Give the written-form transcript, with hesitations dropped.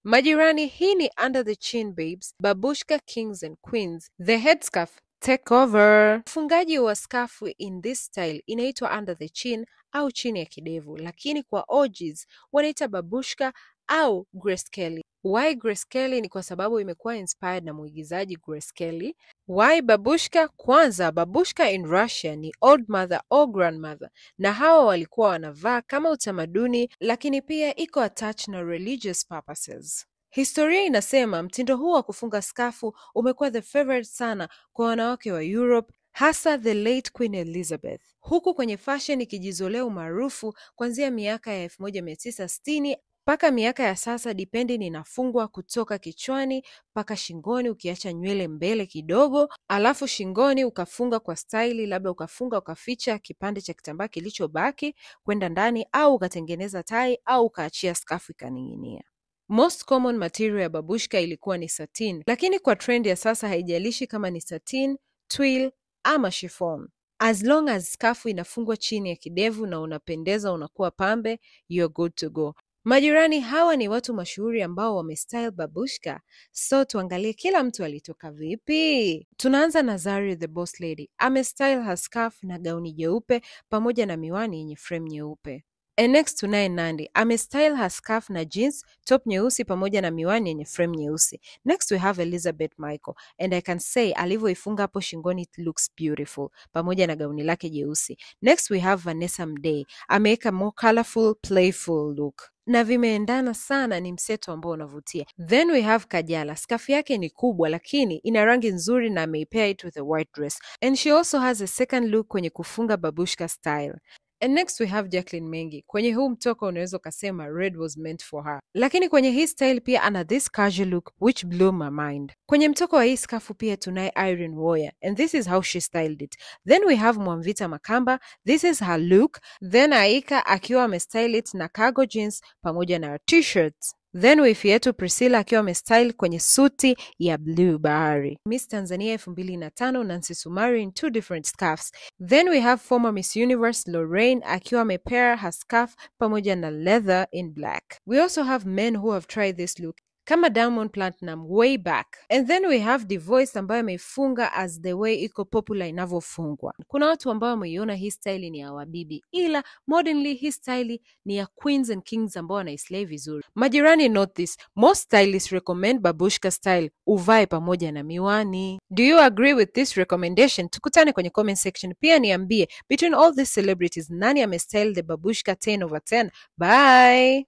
Majirani, hii ni Under the Chin Babes, Babushka Kings and Queens, the headscarf takeover. Ufungaji wa skafu in this style inaitwa under the chin au chini ya kidevu, lakini kwa OGs wanaita babushka au Grace Kelly. Why Grace Kelly? Ni kwa sababu imekuwa inspired na muigizaji Grace Kelly. Why babushka? Kwanza, babushka in Russia ni old mother or grandmother, na hawa walikuwa wanavaa kama utamaduni, lakini pia iko attached na religious purposes. Historia inasema mtindo huu wa kufunga skafu umekuwa the favorite sana kwa wanawake wa Europe, hasa the late Queen Elizabeth, huku kwenye fashion ikijizolea umaarufu kuanzia miaka ya 1960 mpaka miaka ya sasa, depending inafungwa kutoka kichwani mpaka shingoni, ukiacha nywele mbele kidogo, alafu shingoni ukafunga kwa staili, labda ukafunga ukaficha kipande cha kitambaa kilichobaki kwenda ndani, au ukatengeneza tai, au ukaachia skafu ikaning'inia. Most common material ya babushka ilikuwa ni satin, lakini kwa trend ya sasa haijalishi kama ni satin, twill ama chiffon. As long as skafu inafungwa chini ya kidevu na unapendeza, unakuwa pambe, you're good to go. Majirani, hawa ni watu mashuhuri ambao wamestyle babushka, so tuangalie kila mtu alitoka vipi. Tunaanza na Zari the Boss Lady. Amestyle her scarf na gauni jeupe pamoja na miwani yenye frame nyeupe. And next tunaye Nandy. Amestyle her scarf na jeans, top nyeusi pamoja na miwani yenye frame nyeusi. Next we have Elizabeth Michael. And I can say alivyoifunga hapo shingoni it looks beautiful, pamoja na gauni lake jeusi. Next we have Vanessa Mdee. Ameweka more colorful, playful look, na vimeendana sana, ni mseto ambao unavutia. Then we have Kajala. Scarf yake ni kubwa lakini ina rangi nzuri na ameipea it with a white dress. And she also has a second look kwenye kufunga babushka style. And next we have Jacqueline Mengi. Kwenye huu mtoko unaweza ukasema red was meant for her, lakini kwenye hii style pia ana this casual look which blew my mind. Kwenye mtoko wa hii skafu pia tunaye Irene Uwoya, and this is how she styled it. Then we have Mwamvita Makamba. This is her look. Then Aika akiwa amestyle it na cargo jeans pamoja na t-shirts. Then wifi yetu Priscilla akiwa amestyle kwenye suti ya blue bahari. Miss Tanzania 2005 Nancy Sumari in 2 different scarves. Then we have former Miss Universe Lorraine akiwa amepair her scarf pamoja na leather in black. We also have men who have tried this look kama Diamond Platinum way back. And then we have Divoice ambayo ameifunga as the way iko popular inavyofungwa. Kuna watu ambao wameiona hii style ni ya wabibi, ila modernly hii style ni ya queens and kings ambao wanaislay vizuri. Majirani, note this, most stylists recommend babushka style uvae pamoja na miwani. Do you agree with this recommendation? Tukutane kwenye comment section. Pia niambie, between all these celebrities, nani amestyle the babushka 10/10? Bye!